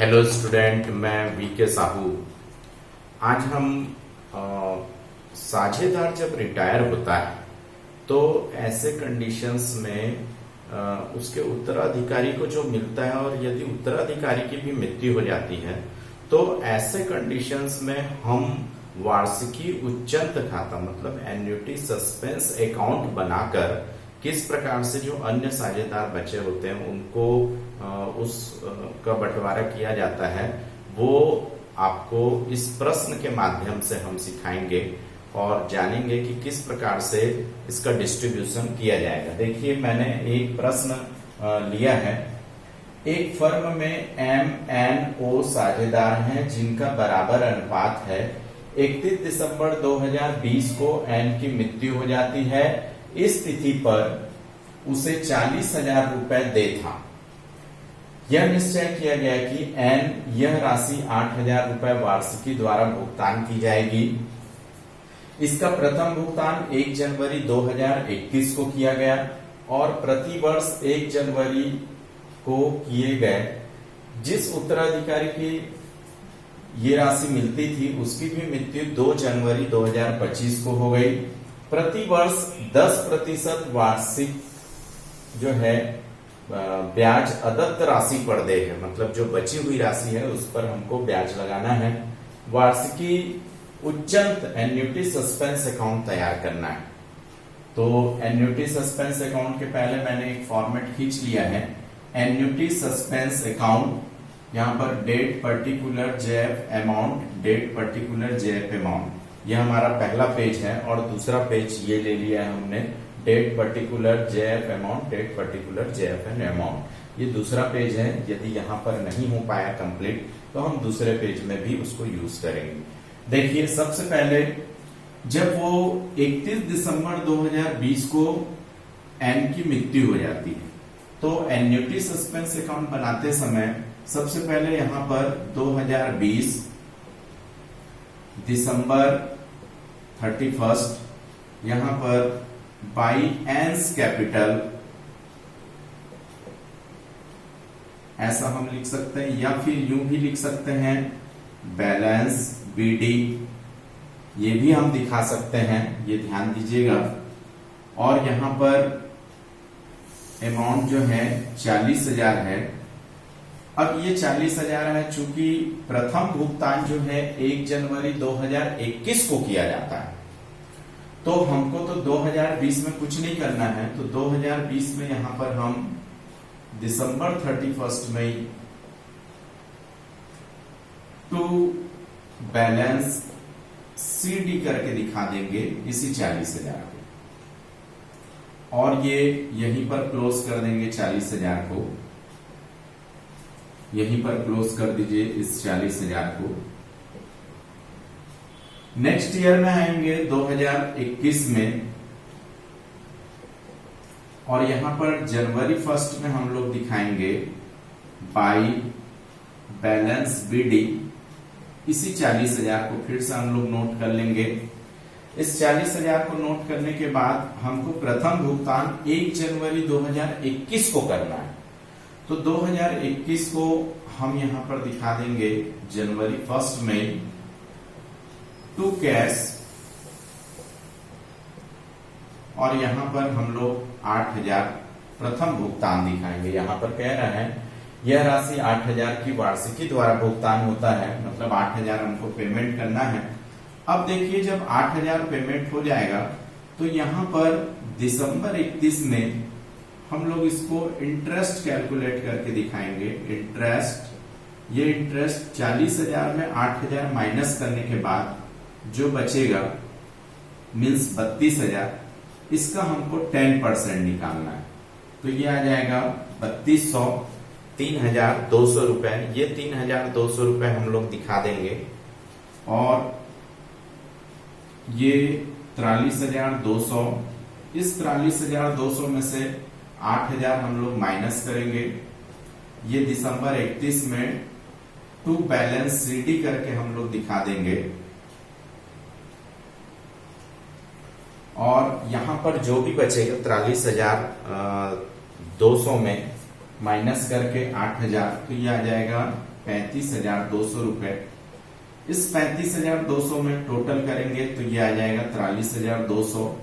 Hello student, मैं VK Sahu. आज हम साझेदार जब रिटायर होता है तो ऐसे कंडीशंस में उसके उत्तराधिकारी को जो मिलता है, और यदि उत्तराधिकारी की भी मृत्यु हो जाती है तो ऐसे कंडीशंस में हम वार्षिकी उच्चंत खाता मतलब एन्युटी सस्पेंस अकाउंट बनाकर किस प्रकार से जो अन्य साझेदार बचे होते हैं उनको उस का बंटवारा किया जाता है, वो आपको इस प्रश्न के माध्यम से हम सिखाएंगे और जानेंगे कि किस प्रकार से इसका डिस्ट्रीब्यूशन किया जाएगा। देखिए, मैंने एक प्रश्न लिया है। एक फर्म में MNO साझेदार हैं जिनका बराबर अनुपात है। 31 दिसंबर 2020 को N की मृत्यु हो जाती है। इस तिथि पर उसे 40,000 रुपए दे था। यह निश्चय किया गया कि N यह राशि 8,000 रुपए वार्षिकी द्वारा भुगतान की जाएगी। इसका प्रथम भुगतान 1 जनवरी 2021 को किया गया और प्रति वर्ष 1 जनवरी को किए गए। जिस उत्तराधिकारी की ये राशि मिलती थी उसकी भी मृत्यु 2 जनवरी 2025 को हो गई। प्रति वर्ष 10% वार्षिक जो है ब्याज अदत्त राशि पर दे है, मतलब जो बची हुई राशि है उस पर हमको ब्याज लगाना है। वार्षिकी उच्चंत एन्युटी सस्पेंस अकाउंट तैयार करना है। तो एन्युटी सस्पेंस अकाउंट के पहले मैंने एक फॉर्मेट खींच लिया है। एन्युटी सस्पेंस अकाउंट, यहाँ पर date particular JF amount, date particular JF amount, यह हमारा पहला पेज है। और दूसरा पेज ये ले लिया है हमने, date particular JF amount, date particular JF an amount, ये दूसरा पेज है। यदि यहाँ पर नहीं हो पाया कंप्लीट तो हम दूसरे पेज में भी उसको यूज करेंगे। देखिए, सबसे पहले जब वो 31 दिसंबर 2020 को एन की मृत्यु हो जाती है तो एन्युटी सस्पेंस अकाउंट बनाते समय सबसे पहले यहाँ पर 2020 दिसंबर 31 यहां पर बाई एंस कैपिटल ऐसा हम लिख सकते हैं, या फिर यूं भी लिख सकते हैं बैलेंस बीडी, ये भी हम दिखा सकते हैं, ये ध्यान दीजिएगा। और यहां पर अमाउंट जो है 40,000 है। अब ये 40,000 है, चूंकि प्रथम भुगतान जो है 1 जनवरी 2021 को किया जाता है तो हमको तो 2020 में कुछ नहीं करना है। तो 2020 में यहां पर हम दिसंबर 31 में टू बैलेंस CD करके दिखा देंगे इसी 40,000 को, और ये यहीं पर क्लोज कर देंगे 40,000 को, यहीं पर क्लोज कर दीजिए इस 40,000 को। नेक्स्ट ईयर में आएंगे 2021 में, और यहां पर जनवरी 1 में हम लोग दिखाएंगे बाई बैलेंस बीडी, इसी 40,000 को फिर से हम लोग नोट कर लेंगे। इस 40,000 को नोट करने के बाद हमको प्रथम भुगतान 1 जनवरी 2021 को करना है। तो 2021 को हम यहां पर दिखा देंगे जनवरी 1 में टू कैश, और यहां पर हम लोग 8,000 प्रथम भुगतान दिखाएंगे। यहां पर कह रहे हैं यह राशि 8,000 की वार्षिकी द्वारा भुगतान होता है, मतलब 8,000 हमको पेमेंट करना है। अब देखिए, जब 8,000 पेमेंट हो जाएगा तो यहां पर दिसंबर 31 में हम लोग इसको इंटरेस्ट कैलकुलेट करके दिखाएंगे। इंटरेस्ट, ये इंटरेस्ट 40,000 में 8,000 माइनस करने के बाद जो बचेगा मीन्स 32,000, इसका हमको 10% निकालना है। तो ये आ जाएगा 3200, 3,200 रुपए। ये 3,200 रुपए हम लोग दिखा देंगे, और ये 43,200, इस 43,200 में से 8,000 हम लोग माइनस करेंगे। ये दिसंबर 31 में टू बैलेंस CD करके हम लोग दिखा देंगे, और यहां पर जो भी बचेगा 43,200 में माइनस करके 8,000, तो ये आ जाएगा 35,200 रुपए। इस 35,200 में टोटल करेंगे तो ये आ जाएगा 43,200।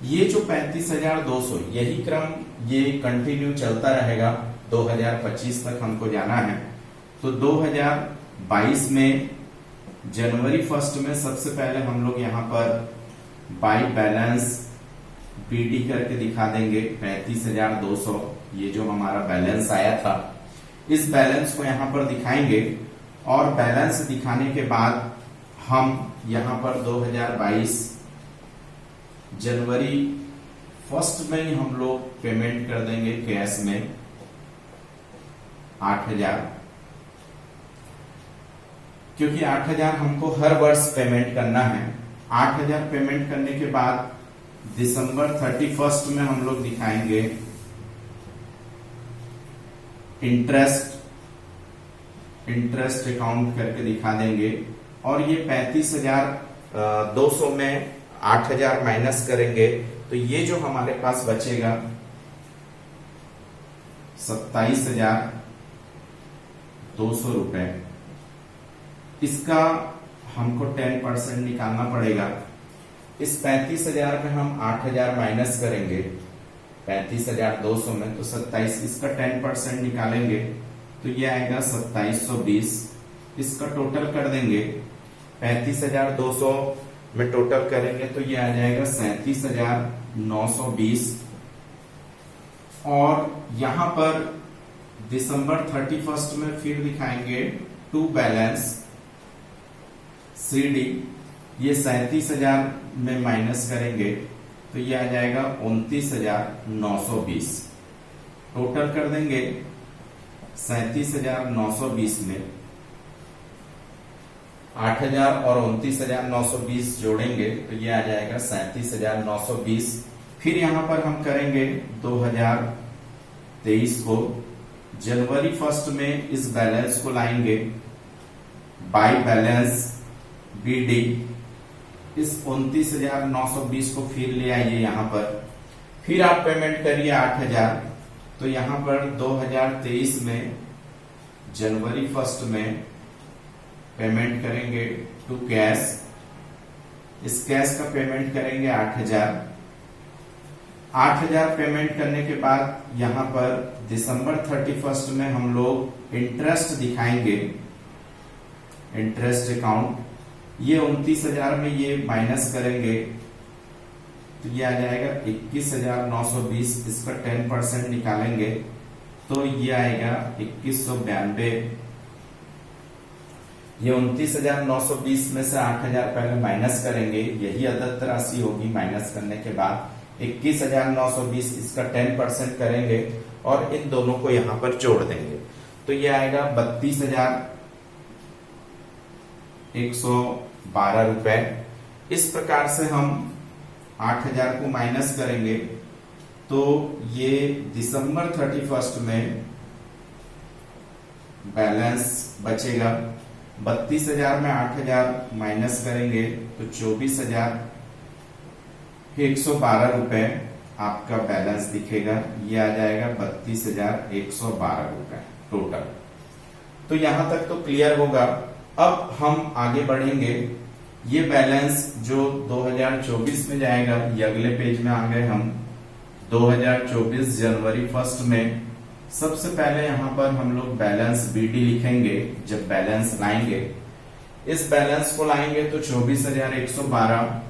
ये जो 35,200 यही क्रम ये कंटिन्यू चलता रहेगा 2025 तक हमको जाना है। तो 2022 में जनवरी 1 में सबसे पहले हम लोग यहाँ पर बाई बैलेंस बीडी करके दिखा देंगे 35,200। ये जो हमारा बैलेंस आया था इस बैलेंस को यहाँ पर दिखाएंगे और बैलेंस दिखाने के बाद हम यहाँ पर 2022 जनवरी 1 में ही हम लोग पेमेंट कर देंगे कैश में 8,000, क्योंकि 8,000 हमको हर वर्ष पेमेंट करना है। 8,000 पेमेंट करने के बाद दिसंबर 31 में हम लोग दिखाएंगे इंटरेस्ट अकाउंट करके दिखा देंगे। और ये 35,200 में 8,000 माइनस करेंगे तो ये जो हमारे पास बचेगा 27,200 रुपए। इसका हमको 10% निकालना पड़ेगा। इस 35,000 में हम 8,000 माइनस करेंगे 35,200 में तो 27, इसका 10% निकालेंगे तो ये आएगा 2720। इसका टोटल कर देंगे 35,200 में टोटल करेंगे तो ये आ जाएगा 37,920। और यहां पर दिसंबर 31 में फिर दिखाएंगे टू बैलेंस CD। ये 37,000 में माइनस करेंगे तो ये आ जाएगा 29,920। टोटल कर देंगे 37,920 में 8,000 और 29,920 जोड़ेंगे तो ये आ जाएगा 37,920। फिर यहां पर हम करेंगे 2023 को जनवरी 1 में इस बैलेंस को लाएंगे बाई बैलेंस BD। इस 29,920 को फिर ले आइए यहाँ पर, फिर आप पेमेंट करिए 8,000। तो यहाँ पर 2023 में जनवरी 1 में पेमेंट करेंगे टू कैश। इस कैश का पेमेंट करेंगे 8,000। 8,000 पेमेंट करने के बाद यहाँ पर दिसंबर 31 में हम लोग इंटरेस्ट दिखाएंगे इंटरेस्ट अकाउंट। ये 29,000 में ये माइनस करेंगे तो ये आ जाएगा 21,920। इसका 10% निकालेंगे तो ये आएगा 2192। ये 29,920 में से 8,000 पहले माइनस करेंगे, यही अदत्त राशि होगी। माइनस करने के बाद 21,920 इसका 10% करेंगे और इन दोनों को यहां पर जोड़ देंगे तो ये आएगा 32,112 रुपए। इस प्रकार से हम 8,000 को माइनस करेंगे तो ये दिसंबर 31 में बैलेंस बचेगा 32,000 में 8,000 माइनस करेंगे तो 24,112 रुपए आपका बैलेंस दिखेगा। ये आ जाएगा 32,112 रुपए टोटल। तो यहां तक तो क्लियर होगा। अब हम आगे बढ़ेंगे। ये बैलेंस जो 2024 में जाएगा, ये अगले पेज में आ गए हम 2024 जनवरी 1 में। सबसे पहले यहां पर हम लोग बैलेंस BD लिखेंगे। जब बैलेंस लाएंगे, इस बैलेंस को लाएंगे तो 24,112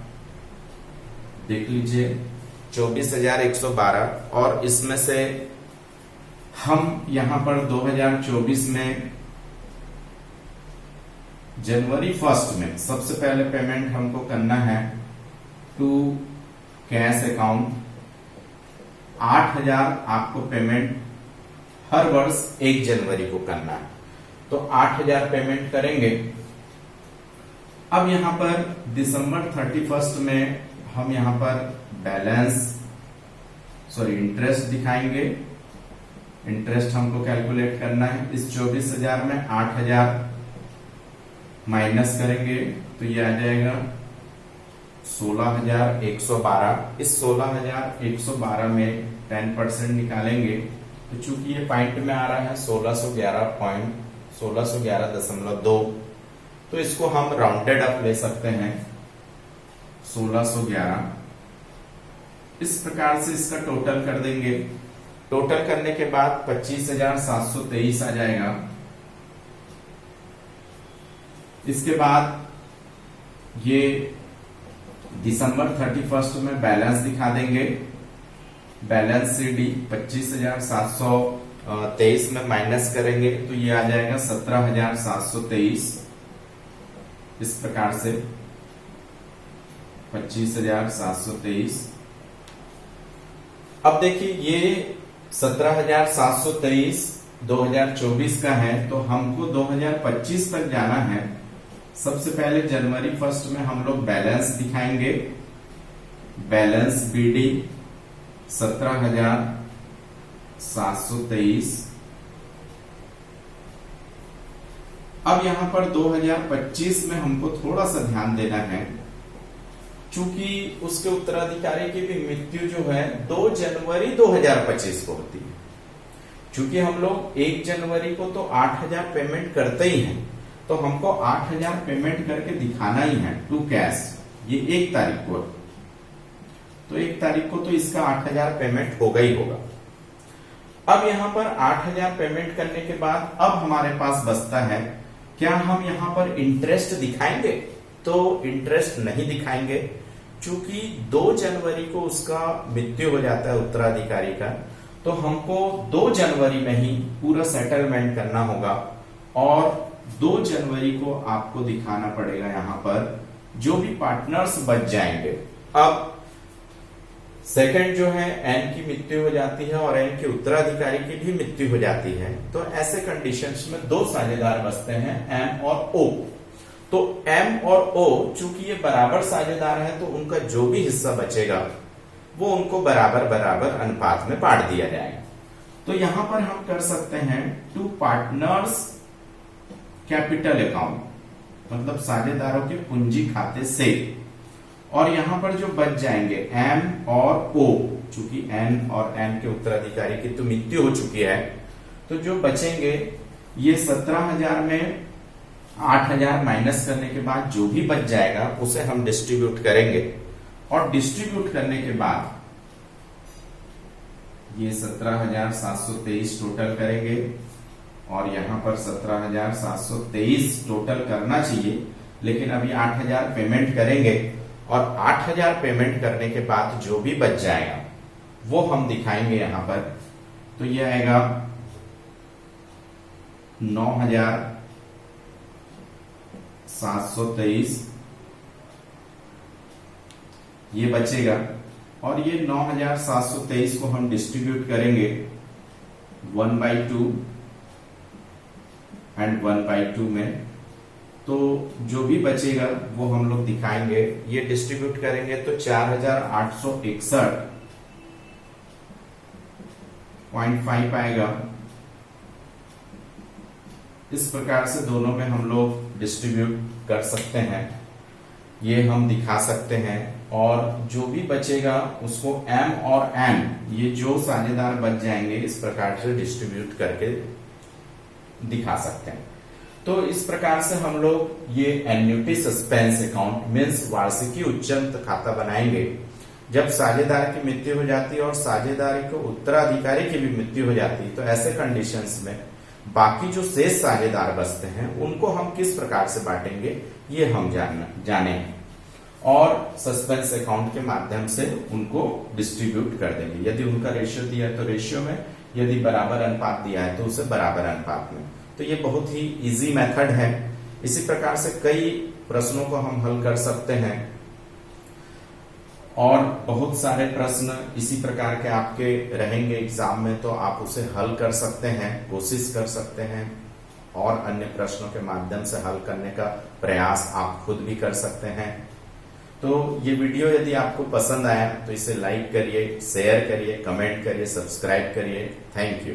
देख लीजिए 24,112। और इसमें से हम यहां पर 2024 में जनवरी 1 में सबसे पहले पेमेंट हमको करना है टू कैश अकाउंट। 8,000 आपको पेमेंट हर वर्ष 1 जनवरी को करना है तो 8,000 पेमेंट करेंगे। अब यहां पर दिसंबर 31 में हम यहां पर इंटरेस्ट दिखाएंगे। इंटरेस्ट हमको कैलकुलेट करना है। इस 24,000 में 8,000 माइनस करेंगे तो ये आ जाएगा 16,112। इस 16,112 में 10% निकालेंगे तो चूंकि ये पॉइंट में आ रहा है 1611 1611.2, तो इसको हम राउंडेड अप ले सकते हैं 1611। इस प्रकार से इसका टोटल कर देंगे। टोटल करने के बाद 25,723 आ जाएगा। इसके बाद ये दिसंबर 31 में बैलेंस दिखा देंगे। बैलेंस से डी 25,723 में माइनस करेंगे तो ये आ जाएगा 17,723। इस प्रकार से 25,723। अब देखिए ये 17,723 2024 का है, तो हमको 2025 तक जाना है। सबसे पहले जनवरी 1 में हम लोग बैलेंस दिखाएंगे। Balance BD 17,723। अब यहां पर 2025 में हमको थोड़ा सा ध्यान देना है, चूंकि उसके उत्तराधिकारी की भी मृत्यु जो है 2 जनवरी 2025 को होती है। चूंकि हम लोग 1 जनवरी को तो 8,000 पेमेंट करते ही हैं, तो हमको 8,000 पेमेंट करके दिखाना ही है टू कैश। ये 1 तारीख को, तो 1 तारीख को तो इसका 8,000 पेमेंट होगा ही होगा। अब यहां पर 8,000 पेमेंट करने के बाद अब हमारे पास बचता है, क्या हम यहां पर इंटरेस्ट दिखाएंगे? तो इंटरेस्ट नहीं दिखाएंगे, चूंकि 2 जनवरी को उसका मृत्यु हो जाता है उत्तराधिकारी का, तो हमको 2 जनवरी में ही पूरा सेटलमेंट करना होगा और 2 जनवरी को आपको दिखाना पड़ेगा यहां पर जो भी पार्टनर्स बच जाएंगे। अब सेकंड जो है एन की मृत्यु हो जाती है और एन के उत्तराधिकारी की भी मृत्यु हो जाती है, तो ऐसे कंडीशंस में 2 साझेदार बचते हैं, एम और ओ। तो एम और ओ चूंकि ये बराबर साझेदार है, तो उनका जो भी हिस्सा बचेगा वो उनको बराबर बराबर अनुपात में बांट दिया जाएगा। तो यहां पर हम कर सकते हैं टू पार्टनर्स कैपिटल अकाउंट, मतलब साझेदारों के पूंजी खाते से, और यहां पर जो बच जाएंगे एम और ओ, चूंकि एन और एन के उत्तराधिकारी की तो मृत्यु हो चुकी है, तो जो बचेंगे ये 17,000 में 8,000 माइनस करने के बाद जो भी बच जाएगा उसे हम डिस्ट्रीब्यूट करेंगे, और डिस्ट्रीब्यूट करने के बाद ये 17,723 टोटल करेंगे और यहां पर 17,723 टोटल करना चाहिए, लेकिन अभी 8,000 पेमेंट करेंगे और 8,000 पेमेंट करने के बाद जो भी बच जाएगा वो हम दिखाएंगे यहां पर। तो ये आएगा 9,723 ये बचेगा, और ये 9,723 को हम डिस्ट्रीब्यूट करेंगे 1/2 एंड 1/2 में, तो जो भी बचेगा वो हम लोग दिखाएंगे। ये डिस्ट्रीब्यूट करेंगे तो 4,861.5 आएगा। इस प्रकार से दोनों में हम लोग डिस्ट्रीब्यूट कर सकते हैं, ये हम दिखा सकते हैं, और जो भी बचेगा उसको एम और एन, ये जो साझेदार बच जाएंगे इस प्रकार से डिस्ट्रीब्यूट करके दिखा सकते हैं। तो इस प्रकार से हम लोग ये एन्युटी सस्पेंस अकाउंट मीन्स वार्षिकी उच्चंत खाता बनाएंगे। जब साझेदार की मृत्यु हो जाती है और साझेदारी को उत्तराधिकारी की भी मृत्यु हो जाती है, तो ऐसे कंडीशंस में बाकी जो शेष साझेदार बचते हैं उनको हम किस प्रकार से बांटेंगे ये हम जाने, और सस्पेंस अकाउंट के माध्यम से उनको डिस्ट्रीब्यूट कर देंगे। यदि उनका रेशियो दिया है तो रेशियो में, यदि बराबर अनुपात दिया है तो उसे बराबर अनुपात में। तो ये बहुत ही इजी मेथड है। इसी प्रकार से कई प्रश्नों को हम हल कर सकते हैं, और बहुत सारे प्रश्न इसी प्रकार के आपके रहेंगे एग्जाम में, तो आप उसे हल कर सकते हैं, कोशिश कर सकते हैं, और अन्य प्रश्नों के माध्यम से हल करने का प्रयास आप खुद भी कर सकते हैं। तो ये वीडियो यदि आपको पसंद आया तो इसे लाइक करिए, शेयर करिए, कमेंट करिए, सब्सक्राइब करिए। Thank you.